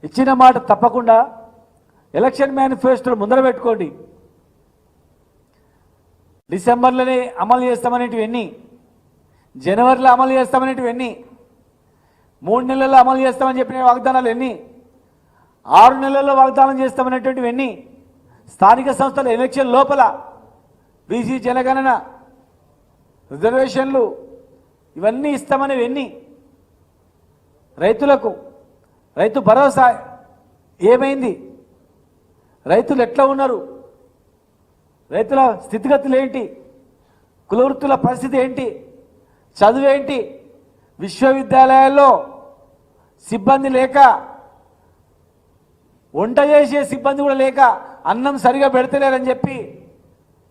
ఇచ్చిన మాట తప్పకుండా ఎలక్షన్ మేనిఫెస్టో ముందర పెట్టుకోండి. డిసెంబర్లోనే అమలు చేస్తామనేటివి ఎన్ని, జనవరిలో అమలు చేస్తామనేటివి ఎన్ని, 3 నెలల్లో అమలు చేస్తామని చెప్పిన వాగ్దానాలు ఎన్ని, 6 నెలల్లో వాగ్దానం చేస్తామనేటువంటివి ఎన్ని, స్థానిక సంస్థల ఎలక్షన్ లోపల బీసీ జనగణన రిజర్వేషన్లు ఇవన్నీ ఇస్తామనేవి ఎన్ని, రైతులకు రైతు భరోసా ఏమైంది, రైతులు ఎట్లా ఉన్నారు, రైతుల స్థితిగతులు ఏంటి, కులవృత్తుల పరిస్థితి ఏంటి, చదువు ఏంటి, విశ్వవిద్యాలయాల్లో సిబ్బంది లేక, వంట చేసే సిబ్బంది కూడా లేక అన్నం సరిగా పెడతలేరని చెప్పి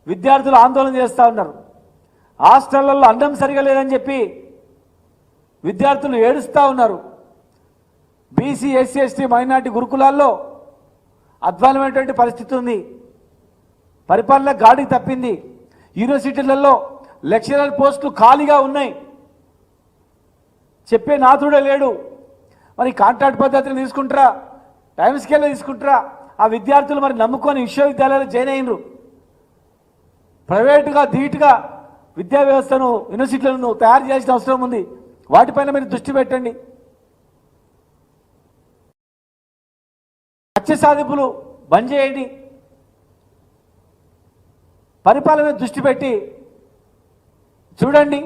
విద్యార్థులు ఆందోళన చేస్తూ ఉన్నారు. హాస్టళ్లలో అన్నం సరిగా లేదని చెప్పి విద్యార్థులు ఏడుస్తూ ఉన్నారు. బీసీ ఎస్సీ ఎస్టీ మైనార్టీ గురుకులాల్లో అధ్వానమైనటువంటి పరిస్థితి ఉంది. పరిపాలన గాడికి తప్పింది. యూనివర్సిటీలలో లెక్చరర్ పోస్టులు ఖాళీగా ఉన్నాయి, చెప్పే నాథుడే లేడు. మరి కాంట్రాక్ట్ పద్ధతిని తీసుకుంటారా, టైం స్కేల్లో తీసుకుంటారా? ఆ విద్యార్థులు మరి నమ్ముకొని విశ్వవిద్యాలయాలు జాయిన్ అయినరు. ప్రైవేటుగా ధీటుగా విద్యా వ్యవస్థను యూనివర్సిటీలను తయారు చేయాల్సిన అవసరం ఉంది. వాటిపైన మీరు దృష్టి పెట్టండి. హత్య సాధింపులు బంద్ చేయండి. పరిపాలన మీద దృష్టి పెట్టి చూడండి.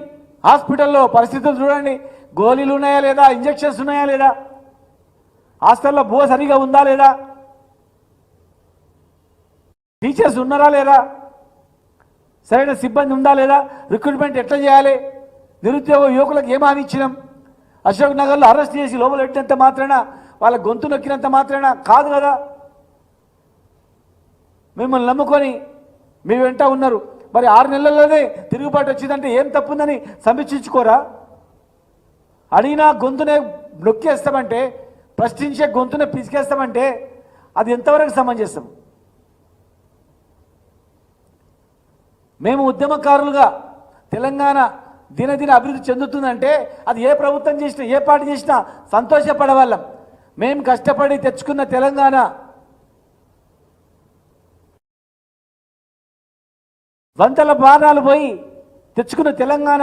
హాస్పిటల్లో పరిస్థితులు చూడండి. గోళీలు ఉన్నాయా లేదా, ఇంజెక్షన్స్ ఉన్నాయా లేదా, హాస్టల్లో బో సరిగా ఉందా లేదా, టీచర్స్ ఉన్నారా లేదా, సరైన సిబ్బంది ఉందా లేదా, రిక్రూట్మెంట్ ఎట్లా చేయాలి, నిరుద్యోగ యువకులకు ఏం హామీ ఇచ్చినాం? అశోక్ నగర్లో అరెస్ట్ చేసి లోపల పెట్టినంత మాత్రాన, వాళ్ళ గొంతు నొక్కినంత మాత్రాన కాదు కదా. మిమ్మల్ని నమ్ముకొని మీ వెంట ఉన్నారు. మరి 6 నెలల్లోనే తిరుగుబాటు వచ్చిందంటే ఏం తప్పుందని సమీక్షించుకోరా? అడిగినా గొంతునే నొక్కేస్తామంటే, ప్రశ్నించే గొంతునే పిసికేస్తామంటే అది ఎంతవరకు సమంజసం? మేము ఉద్యమకారులుగా తెలంగాణ దినదిన అభివృద్ధి చెందుతుందంటే అది ఏ ప్రభుత్వం చేసినా, ఏ పార్టీ చేసినా సంతోషపడవాళ్ళం. మేము కష్టపడి తెచ్చుకున్న తెలంగాణ వంతల బాణాలు పోయి తెచ్చుకున్న తెలంగాణ,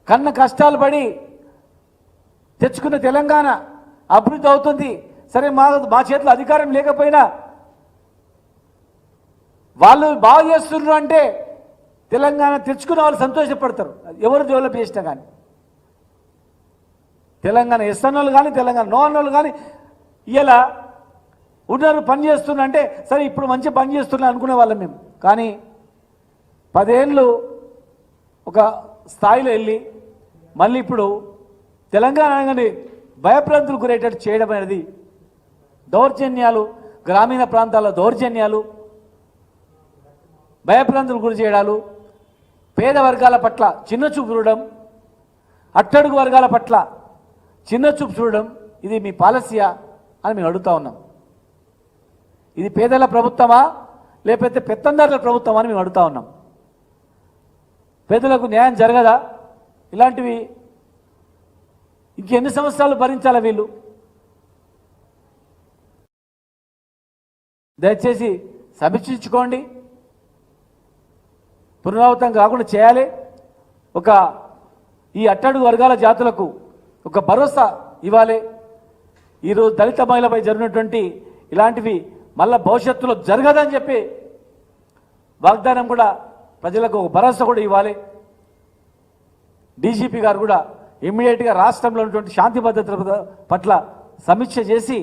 కన్న కష్టాలు పడి తెచ్చుకున్న తెలంగాణ అభివృద్ధి అవుతుంది. సరే, మా చేతిలో అధికారం లేకపోయినా వాళ్ళు బాగు చేస్తున్నారు అంటే తెలంగాణ తెచ్చుకున్న వాళ్ళు సంతోషపడతారు. ఎవరు డెవలప్ చేసినా కానీ, తెలంగాణ ఎస్ అన్నోళ్ళు కానీ, తెలంగాణ నో అన్నోళ్ళు కానీ ఇలా ఉన్నారు, పని చేస్తున్నారంటే సరే ఇప్పుడు మంచి పని చేస్తున్నారు అనుకునే వాళ్ళం మేము. కానీ 10 ఏళ్ళు ఒక స్థాయిలో వెళ్ళి మళ్ళీ ఇప్పుడు తెలంగాణ అనగానే భయభ్రాంతులు గురేటట్టు చేయడం అనేది దౌర్జన్యాలు, గ్రామీణ ప్రాంతాల్లో దౌర్జన్యాలు, భయభ్రాంతులు గురి చేయడాలు, పేద వర్గాల పట్ల చిన్నచూపు చూడడం, అట్టడుగు వర్గాల పట్ల చిన్నచూపు చూడడం, ఇది మీ పాలసీయా అని మేము అడుగుతా ఉన్నాం. ఇది పేదల ప్రభుత్వమా లేకపోతే పెత్తందారుల ప్రభుత్వమా అని మేము అడుగుతా ఉన్నాం. పేదలకు న్యాయం జరగదా? ఇలాంటివి ఇంకెన్ని సంవత్సరాలు భరించాలా వీళ్ళు? దయచేసి సమీక్షించుకోండి. పునరావృతం కాకుండా చేయాలి. ఈ అట్టడుగు వర్గాల జాతులకు ఒక భరోసా ఇవ్వాలి. ఈరోజు దళిత మహిళపై జరిగినటువంటి ఇలాంటివి మళ్ళా భవిష్యత్తులో జరగదని చెప్పి వాగ్దానం కూడా ప్రజలకు ఒక భరోసా కూడా ఇవ్వాలి. డీజీపీ గారు కూడా ఇమ్మీడియట్గా రాష్ట్రంలో ఉన్నటువంటి శాంతి భద్రతల పట్ల సమీక్ష చేసి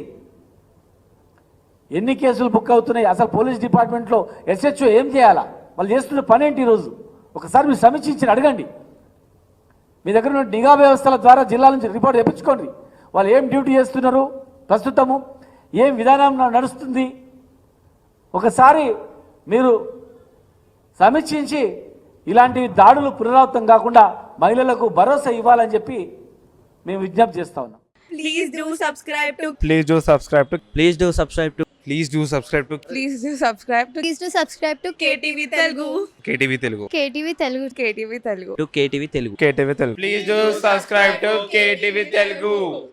ఎన్ని కేసులు బుక్ అవుతున్నాయి, అసలు పోలీస్ డిపార్ట్మెంట్లో ఎస్హెచ్ఓ ఏం చేయాలా, వాళ్ళు చేస్తున్న పని ఏంటి ఈరోజు ఒకసారి మీరు సమీక్షించి అడగండి. మీ దగ్గర ఉన్న నిఘా వ్యవస్థల ద్వారా జిల్లా నుంచి రిపోర్ట్ తెప్పించుకోండి. వాళ్ళు ఏం డ్యూటీ చేస్తున్నారు, ప్రస్తుతము ఏం విధానం నడుస్తుంది, ఒకసారి మీరు సమీక్షించి ఇలాంటి దాడులు పునరావృతం కాకుండా మహిళలకు భరోసా ఇవ్వాలని చెప్పి మేము విజ్ఞప్తి చేస్తా ఉన్నాం. Please do subscribe to. Please do subscribe to. Please do subscribe to. Please do subscribe to. Please do subscribe to. Please do subscribe to KTV Telugu. KTV Telugu. KTV Telugu. KTV Telugu. To KTV Telugu. KTV Telugu. Please do subscribe to KTV Telugu.